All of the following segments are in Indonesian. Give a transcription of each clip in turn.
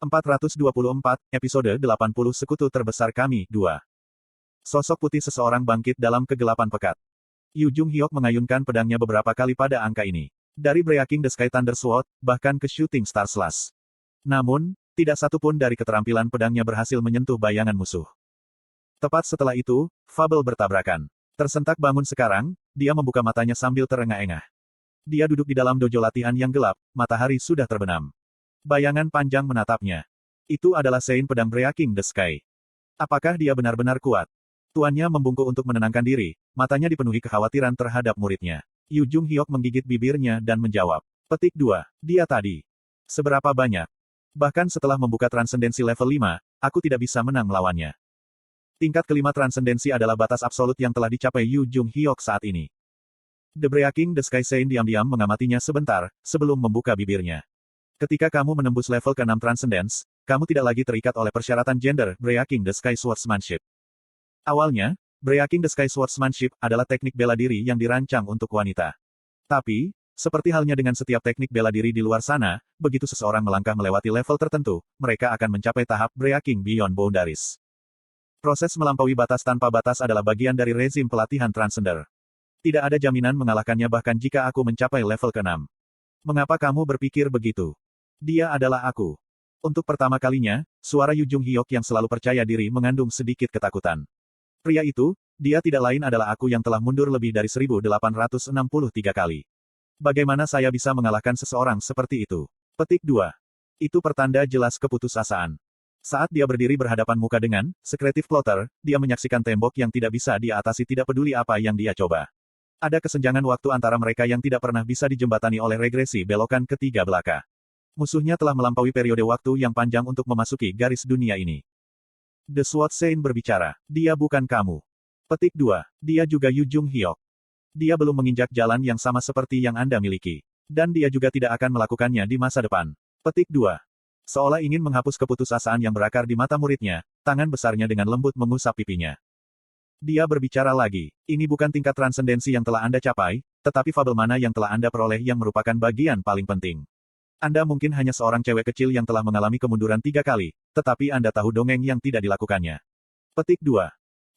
424, episode 80 Sekutu Terbesar Kami, 2. Sosok putih seseorang bangkit dalam kegelapan pekat. Yu Jung Hyok mengayunkan pedangnya beberapa kali pada angka ini. Dari Breaking the Sky Thunder Sword, bahkan ke Shooting Star Slash. Namun, tidak satu pun dari keterampilan pedangnya berhasil menyentuh bayangan musuh. Tepat setelah itu, Fable bertabrakan. Tersentak bangun sekarang, dia membuka matanya sambil terengah-engah. Dia duduk di dalam dojo latihan yang gelap, matahari sudah terbenam. Bayangan panjang menatapnya. Itu adalah Sein pedang Breaking the Sky. Apakah dia benar-benar kuat? Tuannya membungkuk untuk menenangkan diri, matanya dipenuhi kekhawatiran terhadap muridnya. Yu Jung Hyok menggigit bibirnya dan menjawab. Petik 2. Dia tadi. Seberapa banyak? Bahkan setelah membuka transendensi level 5, aku tidak bisa menang melawannya. Tingkat kelima transendensi adalah batas absolut yang telah dicapai Yu Jung Hyok saat ini. The Breaking the Sky Sein diam-diam mengamatinya sebentar, sebelum membuka bibirnya. Ketika kamu menembus level ke-6 Transcendence, kamu tidak lagi terikat oleh persyaratan gender, Breaking the Sky Swordsmanship. Awalnya, Breaking the Sky Swordsmanship adalah teknik bela diri yang dirancang untuk wanita. Tapi, seperti halnya dengan setiap teknik bela diri di luar sana, begitu seseorang melangkah melewati level tertentu, mereka akan mencapai tahap Breaking Beyond Boundaries. Proses melampaui batas tanpa batas adalah bagian dari rezim pelatihan Transcender. Tidak ada jaminan mengalahkannya bahkan jika aku mencapai level ke-6. Mengapa kamu berpikir begitu? Dia adalah aku. Untuk pertama kalinya, suara Yu Jung Hyok yang selalu percaya diri mengandung sedikit ketakutan. Pria itu, dia tidak lain adalah aku yang telah mundur lebih dari 1863 kali. Bagaimana saya bisa mengalahkan seseorang seperti itu? Petik 2. Itu pertanda jelas keputusasaan. Saat dia berdiri berhadapan muka dengan Secretive Plotter, dia menyaksikan tembok yang tidak bisa dia atasi tidak peduli apa yang dia coba. Ada kesenjangan waktu antara mereka yang tidak pernah bisa dijembatani oleh regresi belokan ketiga belaka. Musuhnya telah melampaui periode waktu yang panjang untuk memasuki garis dunia ini. The Sword Sein berbicara, dia bukan kamu. Petik 2. Dia juga Yu Jung Hyok. Dia belum menginjak jalan yang sama seperti yang Anda miliki. Dan dia juga tidak akan melakukannya di masa depan. Petik 2. Seolah ingin menghapus keputusasaan yang berakar di mata muridnya, tangan besarnya dengan lembut mengusap pipinya. Dia berbicara lagi, ini bukan tingkat transendensi yang telah Anda capai, tetapi fabel mana yang telah Anda peroleh yang merupakan bagian paling penting. Anda mungkin hanya seorang cewek kecil yang telah mengalami kemunduran 3 kali, tetapi Anda tahu dongeng yang tidak dilakukannya. Petik 2.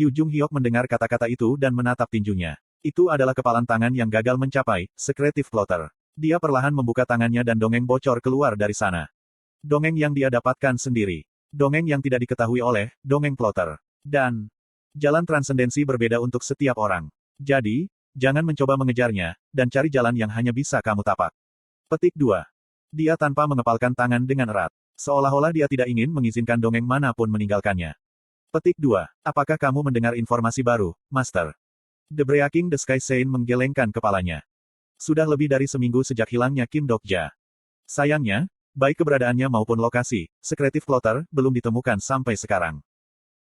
Yu Jung Hyok mendengar kata-kata itu dan menatap tinjunya. Itu adalah kepalan tangan yang gagal mencapai Secretive Plotter. Dia perlahan membuka tangannya dan dongeng bocor keluar dari sana. Dongeng yang dia dapatkan sendiri. Dongeng yang tidak diketahui oleh dongeng Plotter. Dan jalan transendensi berbeda untuk setiap orang. Jadi, jangan mencoba mengejarnya, dan cari jalan yang hanya bisa kamu tapak. Petik 2. Dia tanpa mengepalkan tangan dengan erat. Seolah-olah dia tidak ingin mengizinkan dongeng manapun meninggalkannya. Petik 2. Apakah kamu mendengar informasi baru, Master? The Breaking the Sky Sein menggelengkan kepalanya. Sudah lebih dari seminggu sejak hilangnya Kim Dokja. Sayangnya, baik keberadaannya maupun lokasi, Secretive Plotter, belum ditemukan sampai sekarang.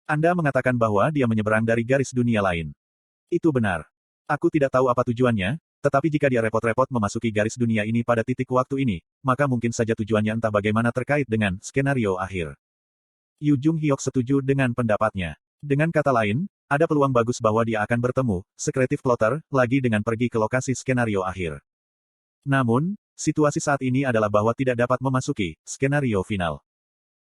Anda mengatakan bahwa dia menyeberang dari garis dunia lain. Itu benar. Aku tidak tahu apa tujuannya, tetapi jika dia repot-repot memasuki garis dunia ini pada titik waktu ini, maka mungkin saja tujuannya entah bagaimana terkait dengan skenario akhir. Yu Jung Hyok setuju dengan pendapatnya. Dengan kata lain, ada peluang bagus bahwa dia akan bertemu Secretive Plotter lagi dengan pergi ke lokasi skenario akhir. Namun, situasi saat ini adalah bahwa tidak dapat memasuki skenario final.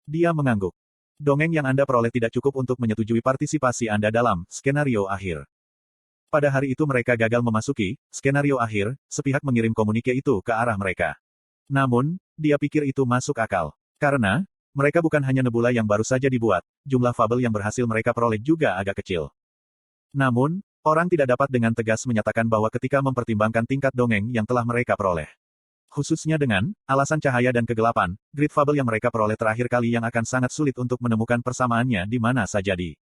Dia mengangguk. Dongeng yang Anda peroleh tidak cukup untuk menyetujui partisipasi Anda dalam skenario akhir. Pada hari itu mereka gagal memasuki skenario akhir, sepihak mengirim komunike itu ke arah mereka. Namun, dia pikir itu masuk akal. Karena, mereka bukan hanya nebula yang baru saja dibuat, jumlah fabel yang berhasil mereka peroleh juga agak kecil. Namun, orang tidak dapat dengan tegas menyatakan bahwa ketika mempertimbangkan tingkat dongeng yang telah mereka peroleh. Khususnya dengan alasan cahaya dan kegelapan, grid fabel yang mereka peroleh terakhir kali yang akan sangat sulit untuk menemukan persamaannya di mana saja di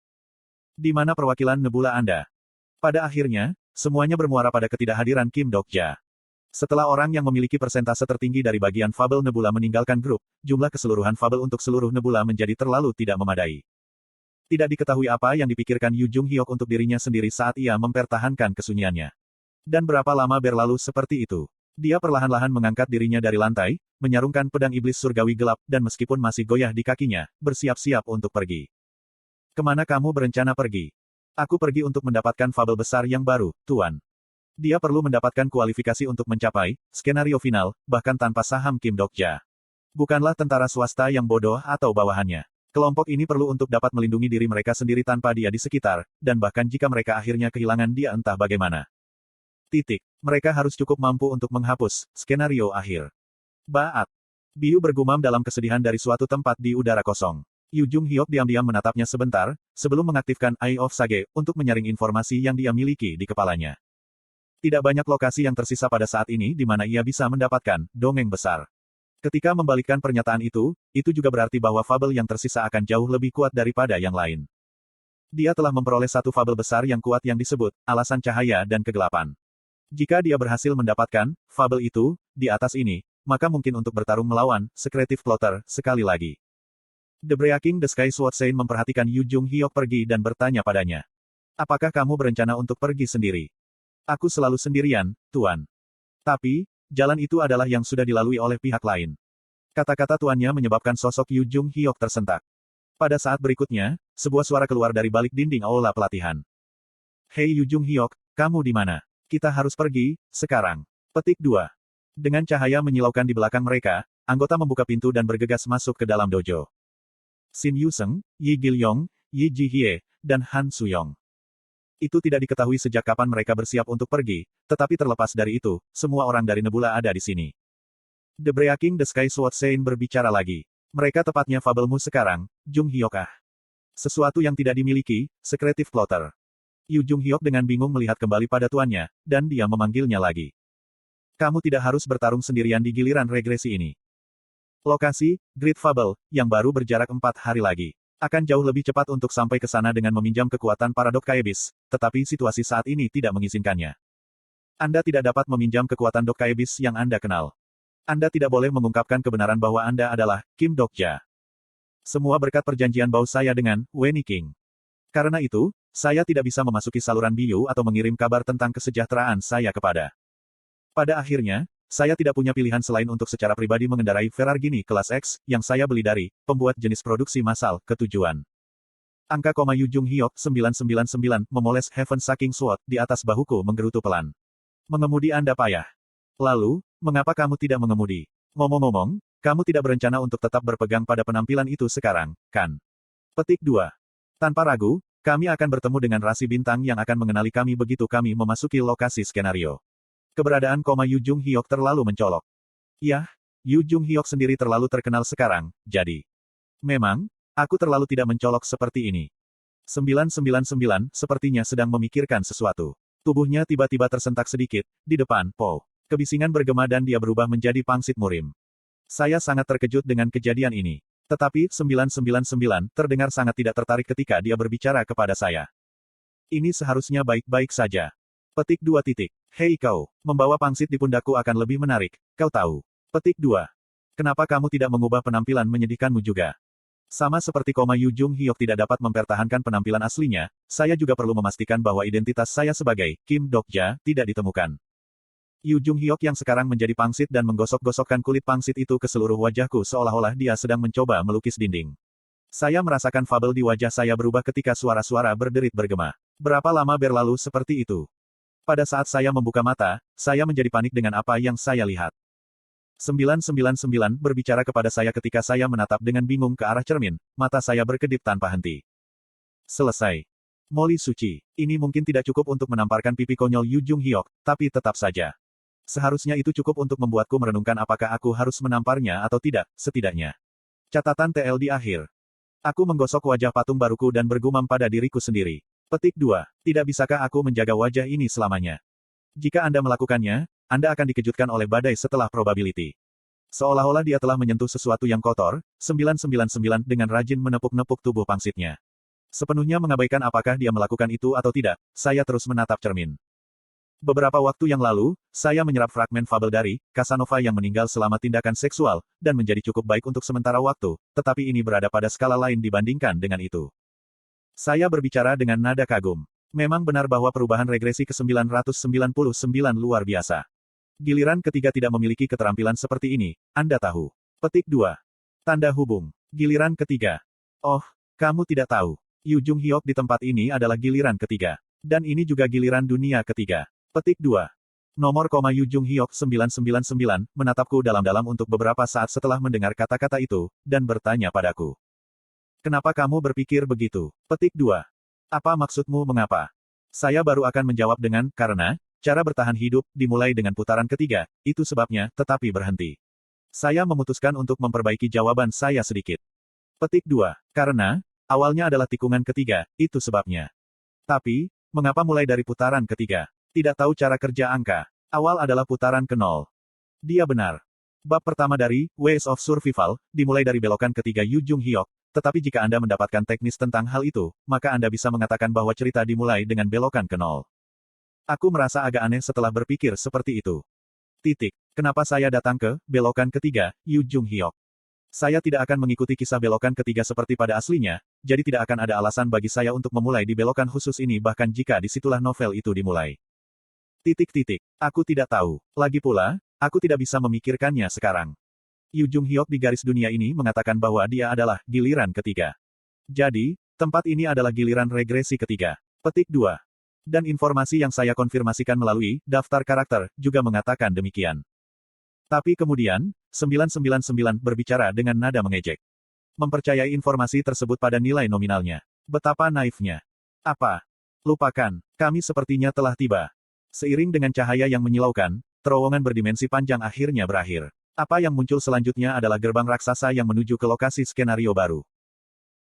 mana perwakilan nebula Anda. Pada akhirnya, semuanya bermuara pada ketidakhadiran Kim Dokja. Setelah orang yang memiliki persentase tertinggi dari bagian fabel nebula meninggalkan grup, jumlah keseluruhan fabel untuk seluruh nebula menjadi terlalu tidak memadai. Tidak diketahui apa yang dipikirkan Yu Jung Hyok untuk dirinya sendiri saat ia mempertahankan kesunyiannya. Dan berapa lama berlalu seperti itu. Dia perlahan-lahan mengangkat dirinya dari lantai, menyarungkan pedang iblis surgawi gelap, dan meskipun masih goyah di kakinya, bersiap-siap untuk pergi. Kemana kamu berencana pergi? Aku pergi untuk mendapatkan fabel besar yang baru, Tuan. Dia perlu mendapatkan kualifikasi untuk mencapai skenario final, bahkan tanpa saham Kim Dokja. Bukanlah tentara swasta yang bodoh atau bawahannya. Kelompok ini perlu untuk dapat melindungi diri mereka sendiri tanpa dia di sekitar, dan bahkan jika mereka akhirnya kehilangan dia entah bagaimana. Titik. Mereka harus cukup mampu untuk menghapus skenario akhir. Baat. Biu bergumam dalam kesedihan dari suatu tempat di udara kosong. Yu Jung Hyok diam-diam menatapnya sebentar, sebelum mengaktifkan Eye of Sage untuk menyaring informasi yang dia miliki di kepalanya. Tidak banyak lokasi yang tersisa pada saat ini di mana ia bisa mendapatkan dongeng besar. Ketika membalikkan pernyataan itu juga berarti bahwa fabel yang tersisa akan jauh lebih kuat daripada yang lain. Dia telah memperoleh satu fabel besar yang kuat yang disebut alasan cahaya dan kegelapan. Jika dia berhasil mendapatkan fabel itu di atas ini, maka mungkin untuk bertarung melawan Secretive Plotter sekali lagi. The Breaking the Sky Sword Saint memperhatikan Yu Jung Hyok pergi dan bertanya padanya. Apakah kamu berencana untuk pergi sendiri? Aku selalu sendirian, Tuan. Tapi, jalan itu adalah yang sudah dilalui oleh pihak lain. Kata-kata tuannya menyebabkan sosok Yu Jung Hyok tersentak. Pada saat berikutnya, sebuah suara keluar dari balik dinding aula pelatihan. Hei Yu Jung Hyok, kamu di mana? Kita harus pergi, sekarang. Petik 2. Dengan cahaya menyilaukan di belakang mereka, anggota membuka pintu dan bergegas masuk ke dalam dojo. Xin Yuseng, Yi Gilyong, Yi Jihye, dan Han Suyong. Itu tidak diketahui sejak kapan mereka bersiap untuk pergi, tetapi terlepas dari itu, semua orang dari Nebula ada di sini. The Breaking the Sky Sword Saint berbicara lagi. Mereka tepatnya fabelmu sekarang, Jung Hyok. Sesuatu yang tidak dimiliki, Secretive Plotter. Yu Jung Hyok dengan bingung melihat kembali pada tuannya, dan dia memanggilnya lagi. Kamu tidak harus bertarung sendirian di giliran regresi ini. Lokasi, Great Fable, yang baru berjarak 4 hari lagi. Akan jauh lebih cepat untuk sampai ke sana dengan meminjam kekuatan para Dokkaebis, tetapi situasi saat ini tidak mengizinkannya. Anda tidak dapat meminjam kekuatan Dokkaebis yang Anda kenal. Anda tidak boleh mengungkapkan kebenaran bahwa Anda adalah Kim Dokja. Semua berkat perjanjian bau saya dengan Weni King. Karena itu, saya tidak bisa memasuki saluran Biu atau mengirim kabar tentang kesejahteraan saya kepada. Pada akhirnya, saya tidak punya pilihan selain untuk secara pribadi mengendarai Ferrari kelas X, yang saya beli dari pembuat jenis produksi massal ke tujuan. Angka koma Yu Jung Hyok 999 memoles Heaven Sucking Sword di atas bahuku menggerutu pelan. Mengemudi Anda payah. Lalu, mengapa kamu tidak mengemudi? Ngomong-ngomong, kamu tidak berencana untuk tetap berpegang pada penampilan itu sekarang, kan? Petik 2. Tanpa ragu, kami akan bertemu dengan rasi bintang yang akan mengenali kami begitu kami memasuki lokasi skenario. Keberadaan koma Yu Jung Hyok terlalu mencolok. Yah, Yu Jung Hyok sendiri terlalu terkenal sekarang, jadi. Memang, aku terlalu tidak mencolok seperti ini. 999 sepertinya sedang memikirkan sesuatu. Tubuhnya tiba-tiba tersentak sedikit, di depan, Po. Kebisingan bergema dan dia berubah menjadi pangsit murim. Saya sangat terkejut dengan kejadian ini. Tetapi 999 terdengar sangat tidak tertarik ketika dia berbicara kepada saya. Ini seharusnya baik-baik saja. Petik 2 titik. Hei kau, membawa pangsit di pundakku akan lebih menarik, kau tahu. Petik 2. Kenapa kamu tidak mengubah penampilan menyedihkanmu juga? Sama seperti koma Yu Jung Hyok tidak dapat mempertahankan penampilan aslinya, saya juga perlu memastikan bahwa identitas saya sebagai Kim Dokja tidak ditemukan. Yu Jung Hyok yang sekarang menjadi pangsit dan menggosok-gosokkan kulit pangsit itu ke seluruh wajahku seolah-olah dia sedang mencoba melukis dinding. Saya merasakan fabel di wajah saya berubah ketika suara-suara berderit bergema. Berapa lama berlalu seperti itu? Pada saat saya membuka mata, saya menjadi panik dengan apa yang saya lihat. 999 berbicara kepada saya ketika saya menatap dengan bingung ke arah cermin, mata saya berkedip tanpa henti. Selesai. Molly suci, ini mungkin tidak cukup untuk menamparkan pipi konyol Yu Jung Hyok, tapi tetap saja. Seharusnya itu cukup untuk membuatku merenungkan apakah aku harus menamparnya atau tidak, setidaknya. Catatan TL di akhir. Aku menggosok wajah patung baruku dan bergumam pada diriku sendiri. Petik 2. Tidak bisakah aku menjaga wajah ini selamanya? Jika Anda melakukannya, Anda akan dikejutkan oleh badai setelah probability. Seolah-olah dia telah menyentuh sesuatu yang kotor, 999 dengan rajin menepuk-nepuk tubuh pangsitnya. Sepenuhnya mengabaikan apakah dia melakukan itu atau tidak, saya terus menatap cermin. Beberapa waktu yang lalu, saya menyerap fragmen fabel dari Casanova yang meninggal selama tindakan seksual, dan menjadi cukup baik untuk sementara waktu, tetapi ini berada pada skala lain dibandingkan dengan itu. Saya berbicara dengan nada kagum. Memang benar bahwa perubahan regresi ke-999 luar biasa. Giliran ketiga tidak memiliki keterampilan seperti ini, Anda tahu. Petik 2. Tanda hubung. Giliran ketiga. Oh, kamu tidak tahu. Yu Jung Hyok di tempat ini adalah giliran ketiga. Dan ini juga giliran dunia ketiga. Petik 2. Nomor koma Yu Jung Hyok 999 menatapku dalam-dalam untuk beberapa saat setelah mendengar kata-kata itu, dan bertanya padaku. Kenapa kamu berpikir begitu? Petik 2. Apa maksudmu mengapa? Saya baru akan menjawab dengan, karena, cara bertahan hidup, dimulai dengan putaran ketiga, itu sebabnya, tetapi berhenti. Saya memutuskan untuk memperbaiki jawaban saya sedikit. Petik 2. Karena, awalnya adalah tikungan ketiga, itu sebabnya. Tapi, mengapa mulai dari putaran ketiga? Tidak tahu cara kerja angka. Awal adalah putaran ke-0. Dia benar. Bab pertama dari Ways of Survival dimulai dari belokan ketiga Yu Jung Hyok, tetapi jika Anda mendapatkan teknis tentang hal itu, maka Anda bisa mengatakan bahwa cerita dimulai dengan belokan ke-0. Aku merasa agak aneh setelah berpikir seperti itu. Kenapa saya datang ke belokan ketiga Yu Jung Hyok? Saya tidak akan mengikuti kisah belokan ketiga seperti pada aslinya, jadi tidak akan ada alasan bagi saya untuk memulai di belokan khusus ini bahkan jika disitulah novel itu dimulai. Aku tidak tahu. Lagi pula, aku tidak bisa memikirkannya sekarang. Yu Jung Hyok di garis dunia ini mengatakan bahwa dia adalah giliran ketiga. Jadi, tempat ini adalah giliran regresi ketiga. Petik 2. Dan informasi yang saya konfirmasikan melalui daftar karakter juga mengatakan demikian. Tapi kemudian, 999 berbicara dengan nada mengejek. Mempercayai informasi tersebut pada nilai nominalnya. Betapa naifnya. Apa? Lupakan, kami sepertinya telah tiba. Seiring dengan cahaya yang menyilaukan, terowongan berdimensi panjang akhirnya berakhir. Apa yang muncul selanjutnya adalah gerbang raksasa yang menuju ke lokasi skenario baru.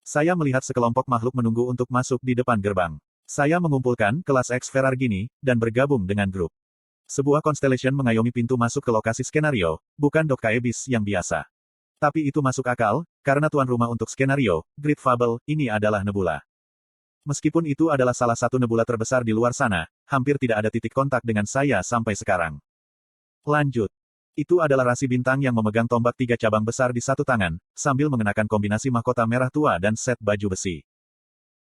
Saya melihat sekelompok makhluk menunggu untuk masuk di depan gerbang. Saya mengumpulkan kelas X Ferragini, dan bergabung dengan grup. Sebuah Constellation mengayomi pintu masuk ke lokasi skenario, bukan Dok Kaebis yang biasa. Tapi itu masuk akal, karena tuan rumah untuk skenario, Great Fable, ini adalah nebula. Meskipun itu adalah salah satu nebula terbesar di luar sana, hampir tidak ada titik kontak dengan saya sampai sekarang. Lanjut. Itu adalah rasi bintang yang memegang tombak 3 cabang besar di satu tangan, sambil mengenakan kombinasi mahkota merah tua dan set baju besi.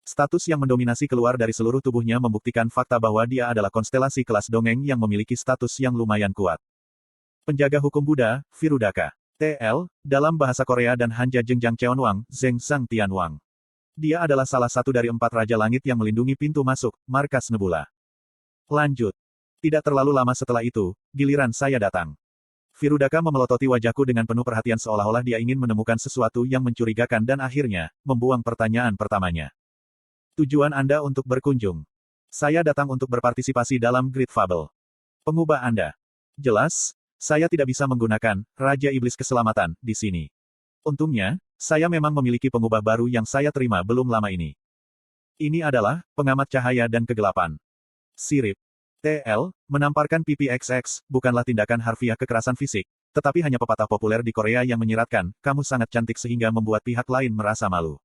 Status yang mendominasi keluar dari seluruh tubuhnya membuktikan fakta bahwa dia adalah konstelasi kelas dongeng yang memiliki status yang lumayan kuat. Penjaga hukum Buddha, Virudaka. TL, dalam bahasa Korea dan Hanja Jengjang Cheonwang, Zeng Sang Tianwang. Dia adalah salah satu dari 4 Raja Langit yang melindungi pintu masuk, markas nebula. Lanjut. Tidak terlalu lama setelah itu, giliran saya datang. Virudaka memelototi wajahku dengan penuh perhatian seolah-olah dia ingin menemukan sesuatu yang mencurigakan dan akhirnya, membuang pertanyaan pertamanya. Tujuan Anda untuk berkunjung? Saya datang untuk berpartisipasi dalam Great Fable. Pengubah Anda. Jelas, saya tidak bisa menggunakan Raja Iblis Keselamatan di sini. Untungnya, saya memang memiliki pengubah baru yang saya terima belum lama ini. Ini adalah pengamat cahaya dan kegelapan. Sirip. TL, menamparkan pipi XX, bukanlah tindakan harfiah kekerasan fisik, tetapi hanya pepatah populer di Korea yang menyiratkan, kamu sangat cantik sehingga membuat pihak lain merasa malu.